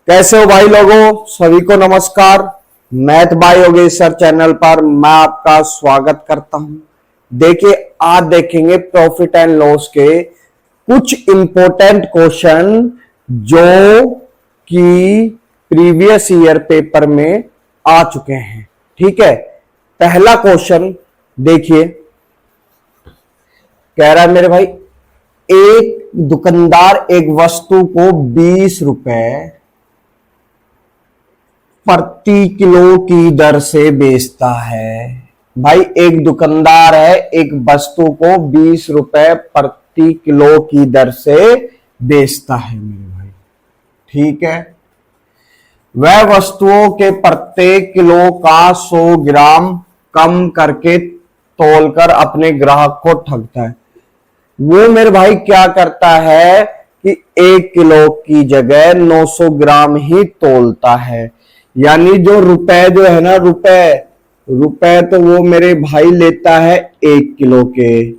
कैसे हो भाई लोगों, सभी को नमस्कार। मैथ बाय योगेश्वर चैनल पर मैं आपका स्वागत करता हूं। देखिए, आज देखेंगे प्रॉफिट एंड लॉस के कुछ इंपॉर्टेंट क्वेश्चन जो कि प्रीवियस ईयर पेपर में आ चुके हैं। ठीक है, पहला क्वेश्चन देखिए, कह रहा है मेरे भाई, एक दुकानदार एक वस्तु को 20 रुपए प्रति किलो की दर से बेचता है। भाई, एक दुकानदार है, एक वस्तु को 20 रुपए प्रति किलो की दर से बेचता है मेरे भाई। ठीक है, वह वस्तुओं के प्रत्येक किलो का 100 ग्राम कम करके तौलकर अपने ग्राहक को ठगता है। वो मेरे भाई क्या करता है कि 1 किलो की जगह 900 ग्राम ही तौलता है। यानी जो रुपए जो है ना, रुपए तो वो मेरे भाई लेता है 1 किलो के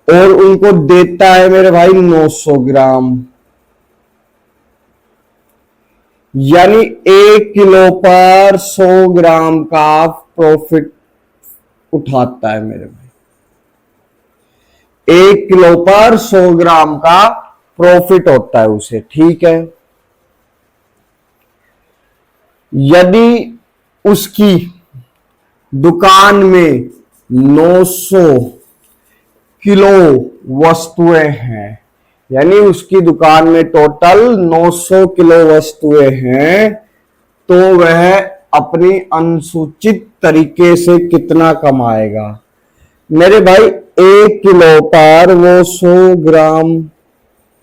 और उनको देता है मेरे भाई 900 ग्राम। यानी 1 किलो पर 100 ग्राम का प्रॉफिट उठाता है मेरे भाई। 1 किलो पर 100 ग्राम का प्रॉफिट होता है उसे। ठीक है, यदि उसकी दुकान में 900 किलो वस्तुएं हैं, यानी उसकी दुकान में टोटल 900 किलो वस्तुएं हैं, तो वह अपनी अनुसूचित तरीके से कितना कमाएगा मेरे भाई। 1 किलो पर वो 100 ग्राम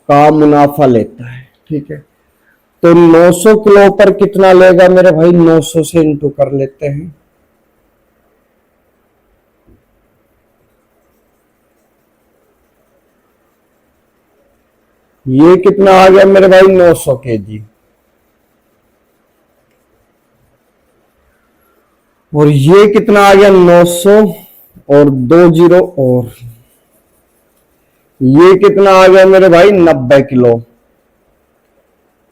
का मुनाफा लेता है। ठीक है, तो 900 किलो पर कितना लेगा मेरे भाई, 900 से इंटू कर लेते हैं। ये कितना आ गया मेरे भाई, 900 केजी। और ये कितना आ गया, 900 और 2 जीरो, और ये कितना आ गया मेरे भाई, 90 किलो।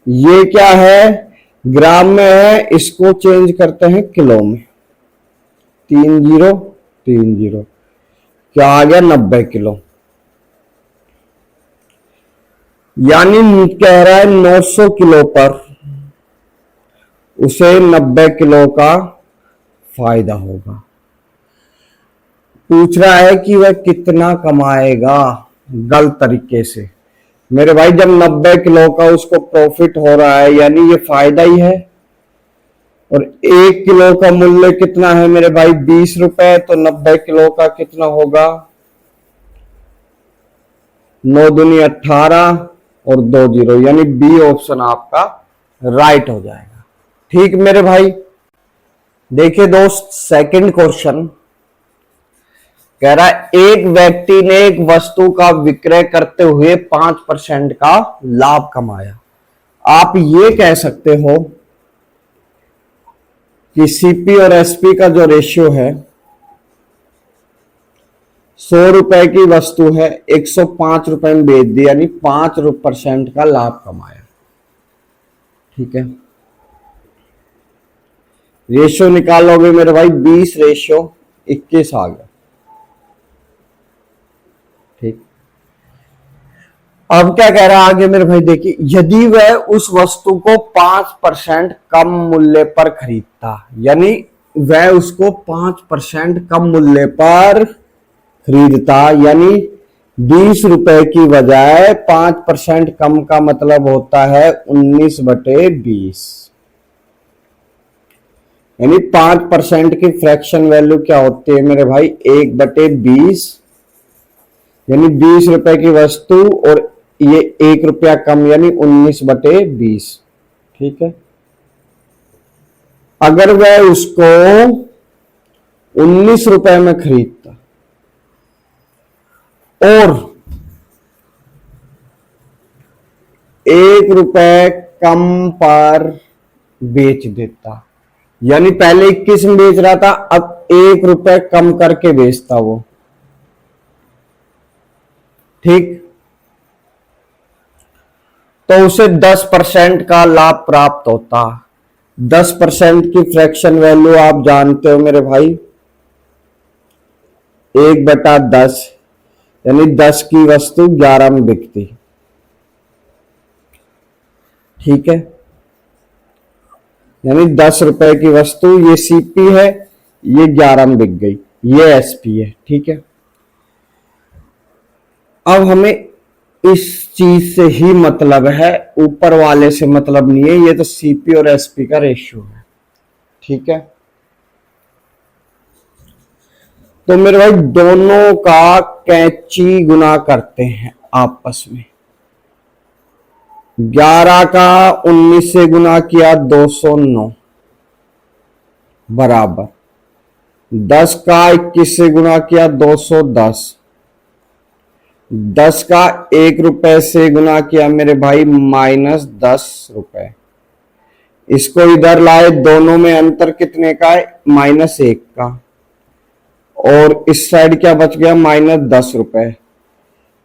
ये क्या है, ग्राम में है, इसको चेंज करते हैं किलो में। 3 जीरो 3 जीरो, क्या आ गया, 90 किलो। यानी कह रहा है 900 किलो पर उसे 90 किलो का फायदा होगा। पूछ रहा है कि वह कितना कमाएगा गलत तरीके से। मेरे भाई, जब 90 किलो का उसको प्रॉफिट हो रहा है, यानी ये फायदा ही है। और 1 किलो का मूल्य कितना है मेरे भाई, 20 रुपए, तो 90 किलो का कितना होगा, 9 दूनी 18 और 2 जीरो, यानी बी ऑप्शन आपका राइट हो जाएगा। ठीक मेरे भाई, देखिए दोस्त, सेकंड क्वेश्चन कह रहा है, एक व्यक्ति ने एक वस्तु का विक्रय करते हुए 5% का लाभ कमाया। आप ये कह सकते हो कि सीपी और एसपी का जो रेशियो है, 100 रुपए की वस्तु है, 105 रुपए में बेच दी, यानी 5% का लाभ कमाया। ठीक है, रेशियो निकालोगे मेरे भाई, 20 रेशियो 21 आ गया। ठीक, अब क्या कह रहा है आगे मेरे भाई, देखिए, यदि वह उस वस्तु को 5% कम मूल्य पर खरीदता, यानी वह उसको 5% कम मूल्य पर खरीदता, यानी 20 रुपए की बजाय 5% कम का मतलब होता है 19/20, यानी 5% की फ्रैक्शन वैल्यू क्या होती है मेरे भाई, 1/20, यानी 20 रुपए की वस्तु और ये 1 रुपया कम, यानी 19/20। ठीक है, अगर वह उसको 19 रुपए में खरीदता और 1 रुपए कम पर बेच देता, यानी पहले 21 में बेच रहा था, अब 1 रुपए कम करके बेचता वो। ठीक, तो उसे 10% का लाभ प्राप्त होता। 10% की फ्रैक्शन वैल्यू आप जानते हो मेरे भाई, 1/10, यानी 10 की वस्तु 11 में बिकती। ठीक है, यानी 10 रुपए की वस्तु, ये सीपी है, ये 11 में बिक गई, ये एसपी है। ठीक है, अब हमें इस चीज से ही मतलब है, ऊपर वाले से मतलब नहीं है। ये तो सीपी और एसपी का रेशियो है। ठीक है, तो मेरे भाई दोनों का कैंची गुना करते हैं आपस में। 11 का 19 से गुना किया 209 बराबर, 10 का 21 से गुना किया 210, 10 का 1 रुपए से गुना किया मेरे भाई -10 रुपए। इसको इधर लाए, दोनों में अंतर कितने का है? -1 का। और इस साइड क्या बच गया? -10 रुपए।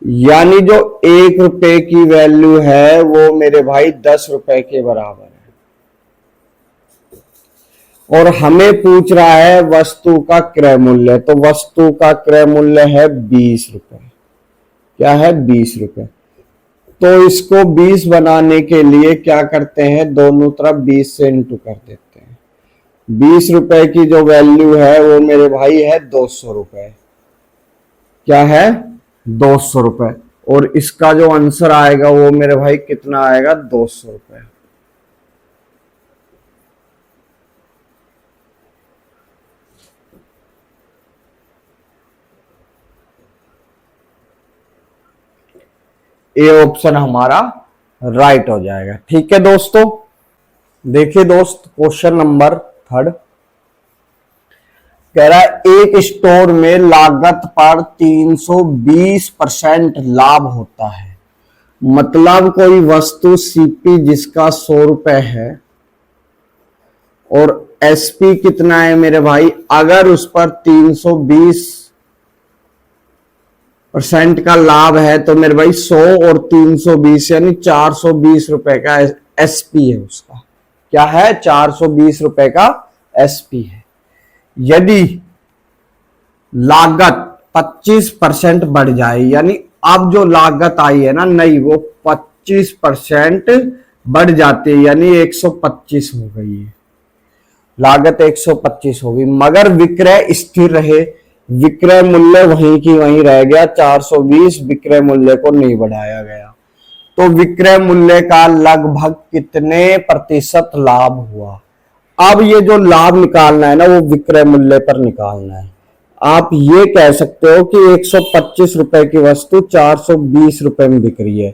यानी जो 1 रुपए की वैल्यू है वो मेरे भाई 10 रुपए के बराबर है। और हमें पूछ रहा है वस्तु का क्रय मूल्य, तो वस्तु का क्रय मूल्य है 20 रुपए। क्या है? 20 रुपए। तो इसको 20 बनाने के लिए क्या करते हैं? दोनों तरफ 20 से इंटू कर देते हैं। 20 रुपए की जो वैल्यू है वो मेरे भाई है 200 रुपए। क्या है? 200 रुपए। और इसका जो आंसर आएगा वो मेरे भाई कितना आएगा? 200 रुपए। ए ऑप्शन हमारा राइट हो जाएगा। ठीक है दोस्तों, देखिए दोस्त क्वेश्चन नंबर 3 कह रहा है एक स्टोर में लागत पर 320% लाभ होता है। मतलब कोई वस्तु सीपी जिसका 100 रुपए है और एसपी कितना है मेरे भाई? अगर उस पर 320% का लाभ है तो मेरे भाई 100 और 320 यानी 420 रुपए का एसपी है उसका। क्या है? 420 रुपए का एसपी है। यदि लागत 25% बढ़ जाए, यानी अब जो लागत आई है ना नई, वो 25% बढ़ जाती है, यानी 125 हो गई है, लागत 125 होगी, मगर विक्रय स्थिर रहे, विक्रय मूल्य वहीं की वहीं रह गया 420, विक्रय मूल्य को नहीं बढ़ाया गया, तो विक्रय मूल्य का लगभग कितने प्रतिशत लाभ हुआ? अब ये जो लाभ निकालना है ना वो विक्रय मूल्य पर निकालना है। आप ये कह सकते हो कि 125 रुपए की वस्तु 420 रुपए में बिक रही है,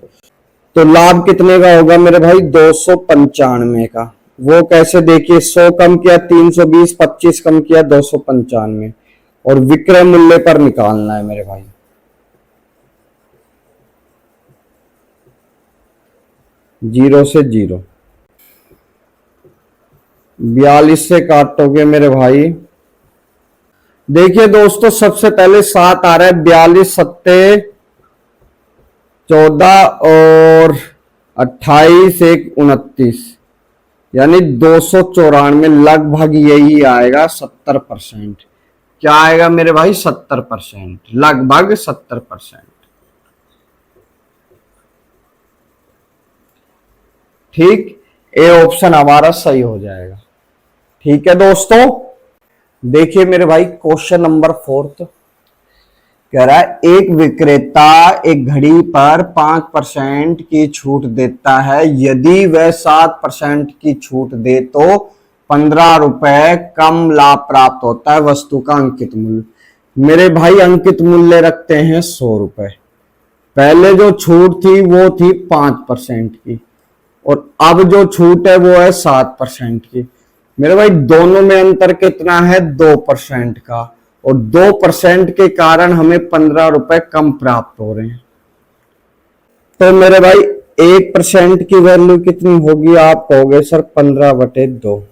तो लाभ कितने का होगा मेरे भाई? 295 का। वो कैसे? देखिए 100 कम किया 320, 25 कम किया 295, और विक्रय मूल्य पर निकालना है मेरे भाई। जीरो से जीरो, 42 से काटोगे मेरे भाई। देखिए दोस्तों सबसे पहले 7 आ रहा है, 42 सत्ते 14 और 28 1 29, यानी 294, लगभग यही आएगा 70%। क्या आएगा मेरे भाई? 70%, लगभग 70%। ठीक, ए ऑप्शन हमारा सही हो जाएगा। ठीक है दोस्तों, देखिए मेरे भाई क्वेश्चन नंबर 4 कह रहा है एक विक्रेता एक घड़ी पर 5% की छूट देता है। यदि वह 7% की छूट दे तो 15 रुपए कम लाभ प्राप्त होता है। वस्तु का अंकित मूल्य, मेरे भाई अंकित मूल्य रखते हैं 100 रुपए। पहले जो छूट थी वो थी 5% की, और अब जो छूट है वो है 7% की। मेरे भाई दोनों में अंतर कितना है? 2% का, और 2% के कारण हमें 15 रुपए कम प्राप्त हो रहे हैं। तो मेरे भाई 1% की वैल्यू कितनी होगी? आप कहोगे सर 15/2।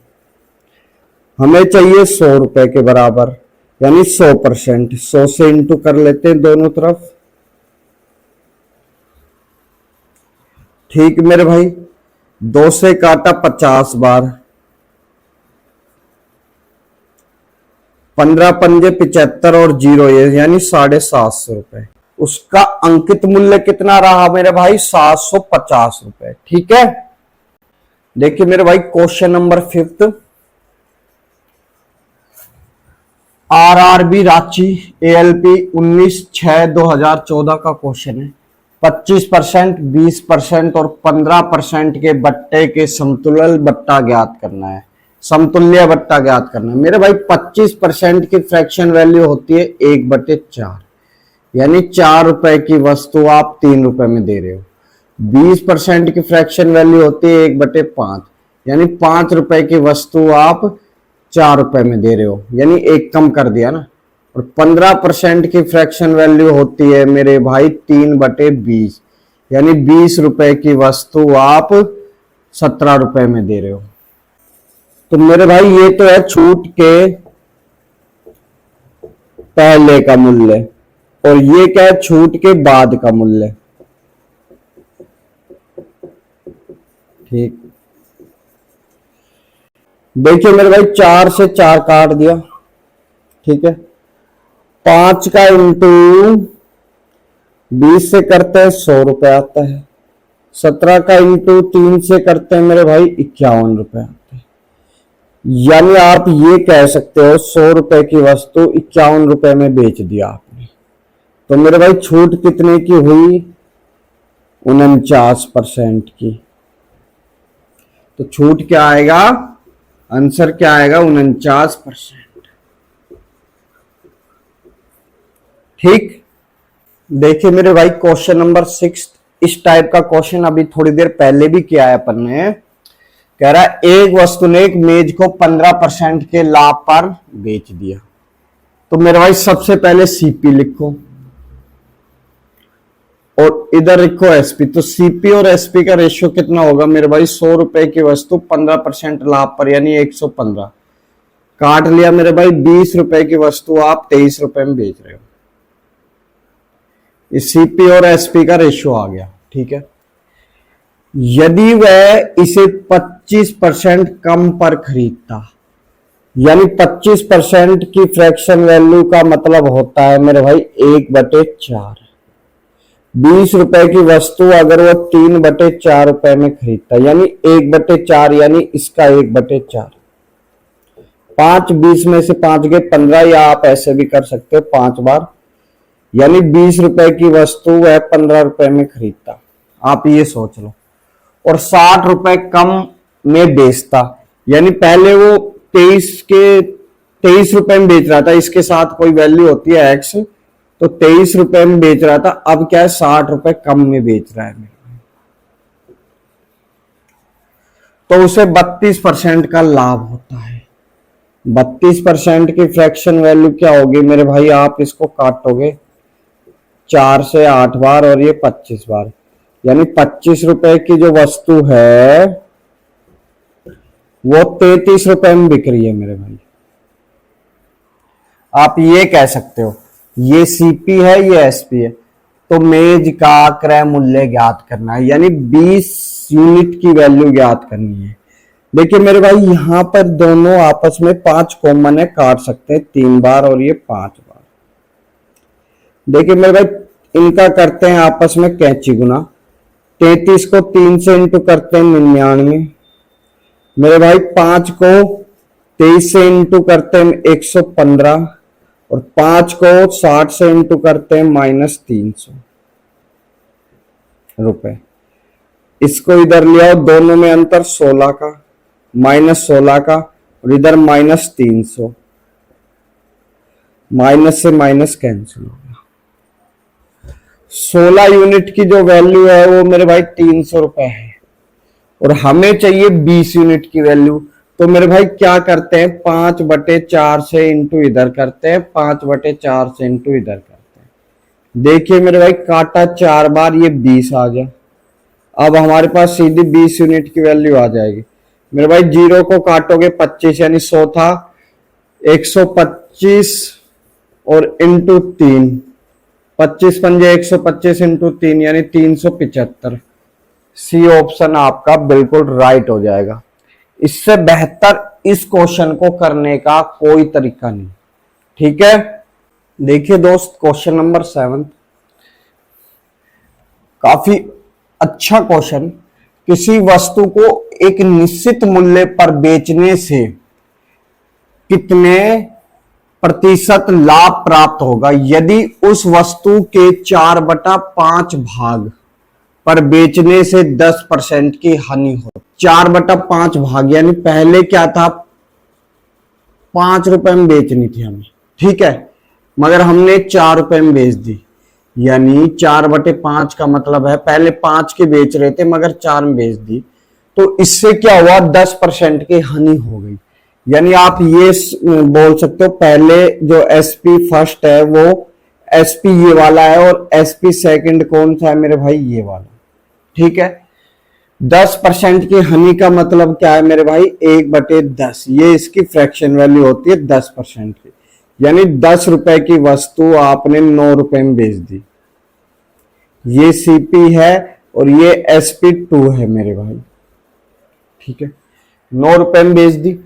हमें चाहिए 100 रुपए के बराबर, यानी 100%। 100 से इंटू कर लेते हैं दोनों तरफ, ठीक मेरे भाई, 2 से काटा 50 बार, 15 पंजे 75 और 0 ये यानी 750 रुपए। उसका अंकित मूल्य कितना रहा मेरे भाई? 750 रुपए। ठीक है, देखिए मेरे भाई question number 5, RRB Ranchi ALP 19/6/2014 का क्वेश्चन है। 25%, 20% और 15% के बट्टे के समतुल्य बट्टा ज्ञात करना है, समतुल्य बट्टा ज्ञात करना है। मेरे भाई 25% की फ्रैक्शन वैल्यू होती है 1/4, यानी 4 रुपए की वस्तु आप 3 रुपए में दे रहे हो। 20% की फ्रैक्शन वैल्यू होती है 1/5, यानी 5 रुपए की वस्तु आप 4 रुपए में दे रहे हो, यानी एक कम कर दिया ना। और 15% की फ्रैक्शन वैल्यू होती है मेरे भाई 3/20, यानी 20 रुपए की वस्तु आप 17 रुपए में दे रहे हो। तो मेरे भाई ये तो है छूट के पहले का मूल्य, और ये क्या है? छूट के बाद का मूल्य। ठीक, देखिए मेरे भाई 4 से 4 काट दिया। ठीक है, 5 का इंटू 20 से करते हैं 100 रुपए आता है। 17 का इंटू 3 से करते हैं मेरे भाई 51 रुपए आते हैं। यानी आप ये कह सकते हो 100 रुपए की वस्तु 51 रुपए में बेच दिया आपने। तो मेरे भाई छूट कितने की हुई? 49% की। तो छूट क्या आएगा? आंसर क्या आएगा? 49%। ठीक, देखिए मेरे भाई क्वेश्चन नंबर 6, इस टाइप का क्वेश्चन अभी थोड़ी देर पहले भी किया है अपन ने। कह रहा है एक वस्तु ने एक मेज को 15% के लाभ पर बेच दिया। तो मेरे भाई सबसे पहले सीपी लिखो और इधर लिखो एसपी। तो सीपी और एसपी का रेशियो कितना होगा मेरे भाई? 100 रुपए की वस्तु 15% लाभ पर, यानी 115 काट लिया मेरे भाई। 20 रुपए की वस्तु आप 23 रुपए में बेच रहे हो। इस सीपी और एसपी का रेशियो आ गया। ठीक है, यदि वह इसे 25% कम पर खरीदता, यानी 25% की फ्रैक्शन वैल्यू का मतलब होता है मेरे भाई 1/4। 20 रुपए की वस्तु अगर वो 3/4 रुपए में खरीदता, यानी 1/4, यानी इसका 1/4। 5 20 में से 5 गए 15, या आप ऐसे भी कर सकते हो 5 बार, यानी 20 रुपए की वस्तु वह 15 रुपए में खरीदता। आप ये सोच लो। और 60 रुपए कम में बेचता, यानी पहले वो 23 रुपए में बेच रहा था, इसके साथ कोई वैल्यू होती है एक्स, तो 23 रुपए में बेच रहा था। अब क्या है? 60 रुपए कम में बेच रहा है, तो उसे 32% का लाभ होता है। 32% की फ्रैक्शन वैल्यू क्या होगी मेरे भाई? आप इसको काटोगे 4 से 8 बार और ये 25 बार, यानी 25 रुपए की जो वस्तु है वो 33 रुपए में बिक रही है मेरे भाई। आप ये कह सकते हो ये सीपी है, ये एसपी है। तो मेज का क्रय मूल्य ज्ञात करना है, यानी 20 यूनिट की वैल्यू ज्ञात करनी है। देखिए मेरे भाई यहां पर दोनों आपस में 5 कॉमन है, काट सकते हैं 3 बार और ये 5 बार। देखिए मेरे भाई इनका करते हैं आपस में कैंची गुना। 33 को 3 से इंटू करते हैं 99। मेरे भाई 5 को 23 से इंटू करते हैं 115, और 5 को 60 से इंटू करते हैं -300 रुपए। इसको इधर ले आओ, दोनों में अंतर 16 का, -16 का, और इधर -300, माइनस से माइनस कैंसिल हो गया। 16 यूनिट की जो वैल्यू है वो मेरे भाई 300 रुपए है, और हमें चाहिए 20 यूनिट की वैल्यू। तो मेरे भाई क्या करते हैं? 5/4 से इंटू इधर करते हैं, 5/4 से इंटू इधर करते हैं। देखिए मेरे भाई काटा 4 बार, ये 20 आ गया। अब हमारे पास सीधी 20 यूनिट की वैल्यू आ जाएगी। मेरे भाई 0 को काटोगे 25, यानी 100 था, 125 और इंटू 3, 25 पंजे 125 इंटू 3, यानी 375। सी ऑप्शन आपका बिल्कुल राइट हो जाएगा। इससे बेहतर इस क्वेश्चन को करने का कोई तरीका नहीं। ठीक है, देखिए दोस्त क्वेश्चन नंबर 7 काफी अच्छा क्वेश्चन। किसी वस्तु को एक निश्चित मूल्य पर बेचने से कितने प्रतिशत लाभ प्राप्त होगा यदि उस वस्तु के 4/5 भाग पर बेचने से 10% की हानि हो। 4/5 भाग यानी पहले क्या था, 5 रुपए में बेचनी थी हमें, ठीक है, मगर हमने 4 रुपए में बेच दी। यानी 4/5 का मतलब है पहले 5 के बेच रहे थे मगर 4 में बेच दी, तो इससे क्या हुआ, 10% की हानि हो गई। यानी आप ये बोल सकते हो पहले जो एसपी फर्स्ट है वो एसपी ये वाला है और एसपी सेकंड कौन सा है मेरे भाई, ये वाला। ठीक है, 10% की हानि का मतलब क्या है मेरे भाई, 1/10, ये इसकी फ्रैक्शन वैल्यू होती है 10% की। यानी 10 रुपए की वस्तु आपने 9 रुपए में बेच दी। ये सीपी है और ये SP2 है मेरे भाई। ठीक है, 9 रुपए में बेच दी।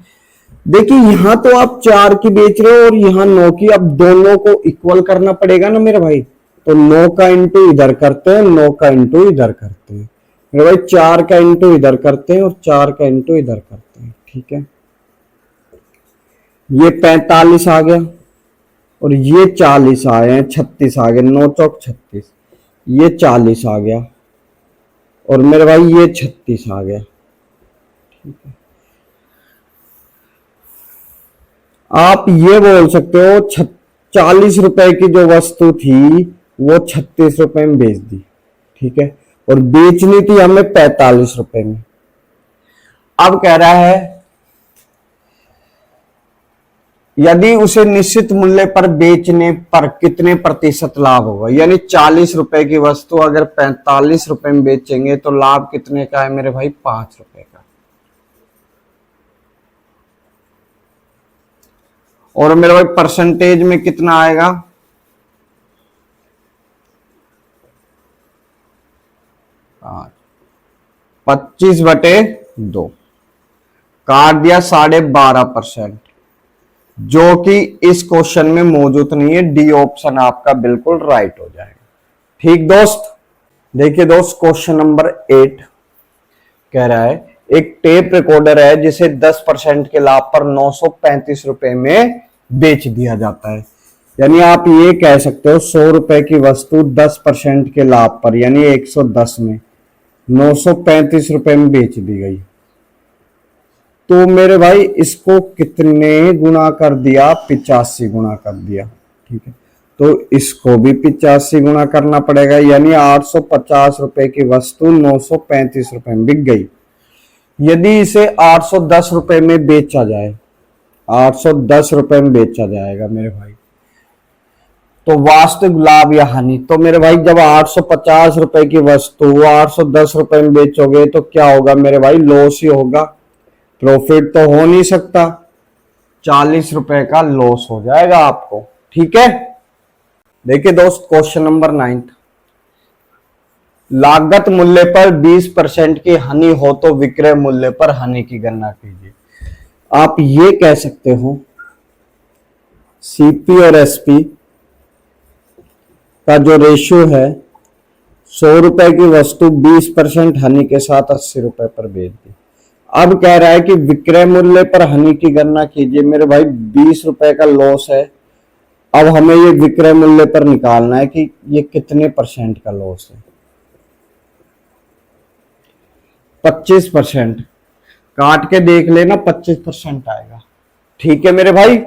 देखिए यहां तो आप 4 की बेच रहे हो और यहां 9 की, अब दोनों को इक्वल करना पड़ेगा ना मेरे भाई। तो 9 का इंटू इधर करते हैं, 9 का इंटू इधर करते हैं मेरे भाई, 4 का इंटू इधर करते हैं और 4 का इंटू इधर करते हैं। ठीक है, ये 45 आ गया और ये 40 आए हैं, 36 आ गए, 9 चौक 36, ये 40 आ गया और मेरे भाई ये 36 आ गया। ठीक है, आप ये बोल सकते हो 40 रुपए की जो वस्तु थी वो 36 रुपए में बेच दी। ठीक है, और बेचनी थी हमें 45 रुपए में। अब कह रहा है यदि उसे निश्चित मूल्य पर बेचने पर कितने प्रतिशत लाभ होगा। यानी 40 रुपए की वस्तु अगर 45 रुपए में बेचेंगे तो लाभ कितने का है मेरे भाई, 5 रुपए का। और मेरे भाई परसेंटेज में कितना आएगा, 25/2, काट दिया 12.5%, जो कि इस क्वेश्चन में मौजूद नहीं है। डी ऑप्शन आपका बिल्कुल राइट हो जाएगा। ठीक दोस्त, देखिए दोस्त क्वेश्चन नंबर 8 कह रहा है एक टेप रिकॉर्डर है जिसे 10% के लाभ पर 935 रुपए में बेच दिया जाता है। यानी आप ये कह सकते हो 100 रुपए की वस्तु 10% के लाभ पर यानी 110 में 935 रुपए में बेच दी गई। तो मेरे भाई इसको कितने गुना कर दिया, 85 गुना कर दिया। ठीक है, तो इसको भी 85 गुना करना पड़ेगा। यानी 850 रुपए की वस्तु 935 रुपए में बिक गई। यदि इसे 810 रुपए में बेचा जाए, 810 रुपए में बेचा जाएगा मेरे भाई, तो वास्तविक लाभ या हानि। तो मेरे भाई जब 850 रुपए की वस्तु 810 रुपए में बेचोगे तो क्या होगा मेरे भाई, लॉस ही होगा, प्रॉफिट तो हो नहीं सकता। 40 रुपए का लॉस हो जाएगा आपको। ठीक है, देखिए दोस्त क्वेश्चन नंबर 9, लागत मूल्य पर 20% की हानि हो तो विक्रय मूल्य पर हानि की गणना कीजिए। आप ये कह सकते हो सीपी और एसपी का जो रेशियो है, 100 रुपए की वस्तु 20% हानि के साथ 80 रुपए पर बेच दी। अब कह रहा है कि विक्रय मूल्य पर हानि की गणना कीजिए। मेरे भाई 20 रुपए का लॉस है, अब हमें ये विक्रय मूल्य पर निकालना है कि ये कितने परसेंट का लॉस है। 25%, काट के देख लेना 25% आएगा। ठीक है मेरे भाई,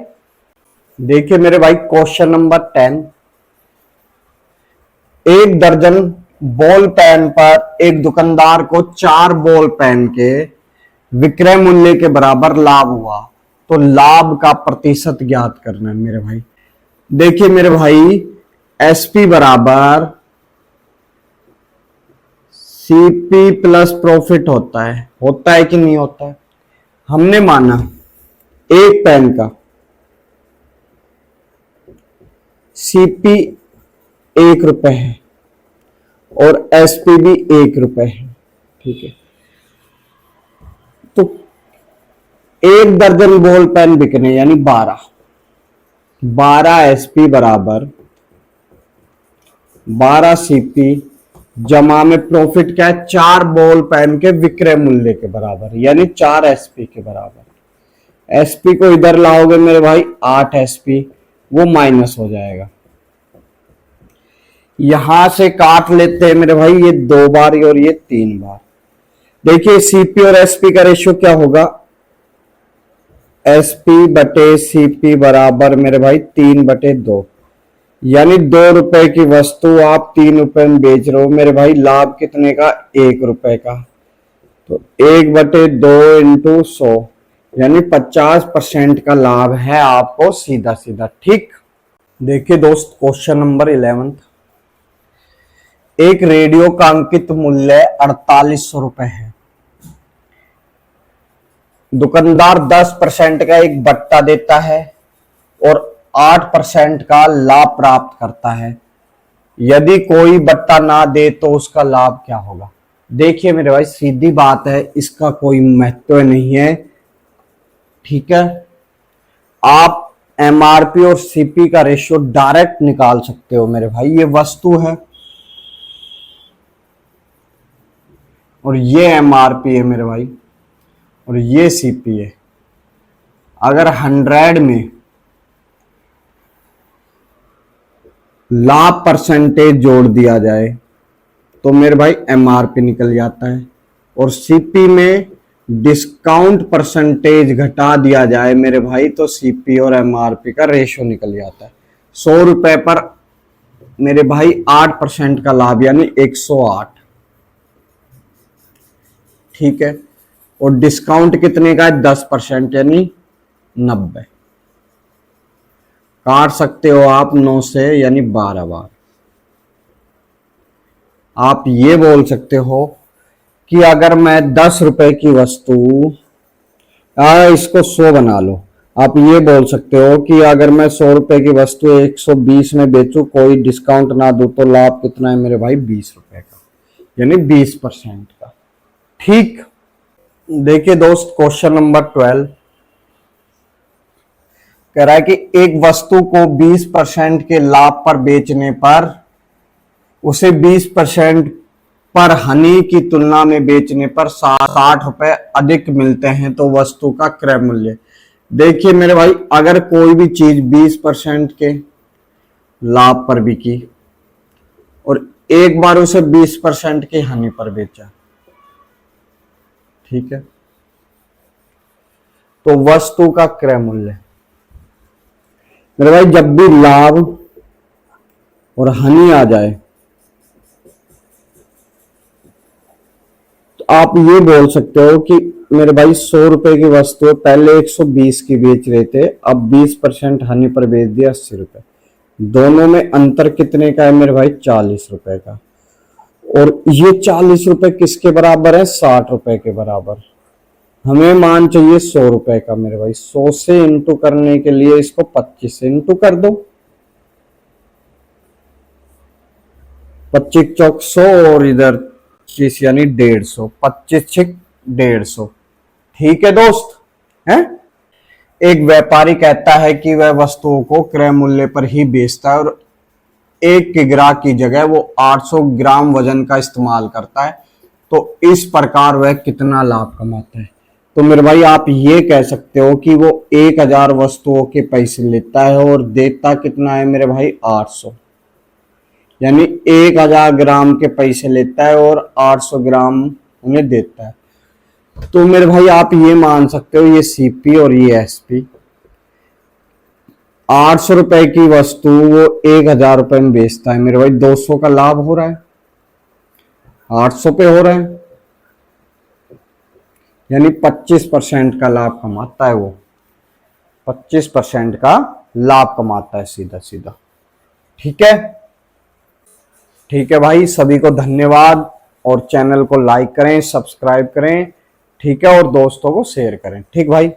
देखिए मेरे भाई क्वेश्चन नंबर 10, एक दर्जन बॉल पेन पर एक दुकानदार को 4 बॉल पेन के विक्रय मूल्य के बराबर लाभ हुआ, तो लाभ का प्रतिशत ज्ञात करना है मेरे भाई। देखिए मेरे भाई एसपी बराबर सीपी प्लस प्रॉफिट होता है कि नहीं होता है। हमने माना एक पेन का सीपी 1 रुपए है और एसपी भी 1 रुपए है। ठीक है, तो 1 दर्जन बॉल पेन बिकने यानी 12 एसपी बराबर 12 सीपी जमा में प्रॉफिट क्या है, 4 बॉल पेन के विक्रय मूल्य के बराबर यानी 4 एसपी के बराबर। एसपी को इधर लाओगे मेरे भाई 8 एसपी, वो माइनस हो जाएगा। यहां से काट लेते हैं मेरे भाई, ये 2 बार और ये 3 बार। देखिए सीपी और एसपी का रेशियो क्या होगा, एसपी बटे सीपी बराबर मेरे भाई 3/2, यानी 2 रुपए की वस्तु आप 3 रुपए में बेच रहे हो मेरे भाई, लाभ कितने का, 1 रुपए का। तो 1/2 इंटू 100 यानी 50% का लाभ है आपको सीधा सीधा। ठीक, देखिए दोस्त क्वेश्चन नंबर 11। एक रेडियो का अंकित मूल्य 4800 रुपए है। दुकानदार 10% का एक बट्टा देता है और 8% का लाभ प्राप्त करता है। यदि कोई बट्टा ना दे तो उसका लाभ क्या होगा। देखिए मेरे भाई सीधी बात है, इसका कोई महत्व नहीं है। ठीक है, आप एमआरपी और सीपी का रेशियो डायरेक्ट निकाल सकते हो मेरे भाई। ये वस्तु है और ये एमआरपी है मेरे भाई और ये सीपी है। अगर 100 में लाभ परसेंटेज जोड़ दिया जाए तो मेरे भाई एमआरपी निकल जाता है, और सीपी में डिस्काउंट परसेंटेज घटा दिया जाए मेरे भाई तो सीपी और एमआरपी का रेशियो निकल जाता है। 100 रुपए पर मेरे भाई 8% का लाभ यानी 108। ठीक है, और डिस्काउंट कितने का है, 10% यानी 90। काट सकते हो आप 9 से यानी 12 बार। आप ये बोल सकते हो कि अगर मैं 10 रुपए की वस्तु, इसको 100 बना लो। आप ये बोल सकते हो कि अगर मैं 100 रुपए की वस्तु 120 में बेचूं, कोई डिस्काउंट ना दूं, तो लाभ कितना है मेरे भाई, 20 रुपए का यानी 20% का। ठीक, देखिए दोस्त क्वेश्चन नंबर 12 कह रहा है कि एक वस्तु को 20% के लाभ पर बेचने पर उसे 20% पर हानि की तुलना में बेचने पर 60 रुपए अधिक मिलते हैं, तो वस्तु का क्रय मूल्य। देखिए मेरे भाई अगर कोई भी चीज 20% के लाभ पर बिकी और एक बार उसे 20% की हानि पर बेचा, ठीक है, तो वस्तु का क्रय मूल्य मेरे भाई जब भी लाभ और हानि आ जाए तो आप ये बोल सकते हो कि मेरे भाई 100 रुपए की वस्तु पहले 120 की बेच रहे थे, अब 20% हानि पर बेच दिया 80 रुपए। दोनों में अंतर कितने का है मेरे भाई, 40 रुपए का। और ये 40 रुपए किसके बराबर है, 60 रुपए के बराबर। हमें मान चाहिए 100 रुपए का मेरे भाई। 100 से इंटू करने के लिए इसको 25 से इंटू कर दो, 25 चौक 100 और इधर 25 यानी 150, 25 छिक 150। ठीक है दोस्त, है। एक व्यापारी कहता है कि वह वस्तुओं को क्रय मूल्य पर ही बेचता है और 1 किग्रा की जगह वो 800 ग्राम वजन का इस्तेमाल करता है, तो इस प्रकार वह कितना लाभ कमाता है। तो मेरे भाई आप ये कह सकते हो कि वो 1000 वस्तुओं के पैसे लेता है और देता कितना है मेरे भाई, 800, यानी 1000 ग्राम के पैसे लेता है और 800 ग्राम उन्हें देता है। तो मेरे भाई आप ये मान सकते हो ये सीपी और ये एसपी। 800 रुपए की वस्तु वो 1000 रुपए में बेचता है मेरे भाई, 200 का लाभ हो रहा है, 800 पे हो रहा है, यानी 25% का लाभ कमाता है वो, 25% का लाभ कमाता है सीधा सीधा। ठीक है, ठीक है भाई, सभी को धन्यवाद और चैनल को लाइक करें, सब्सक्राइब करें, ठीक है, और दोस्तों को शेयर करें। ठीक भाई।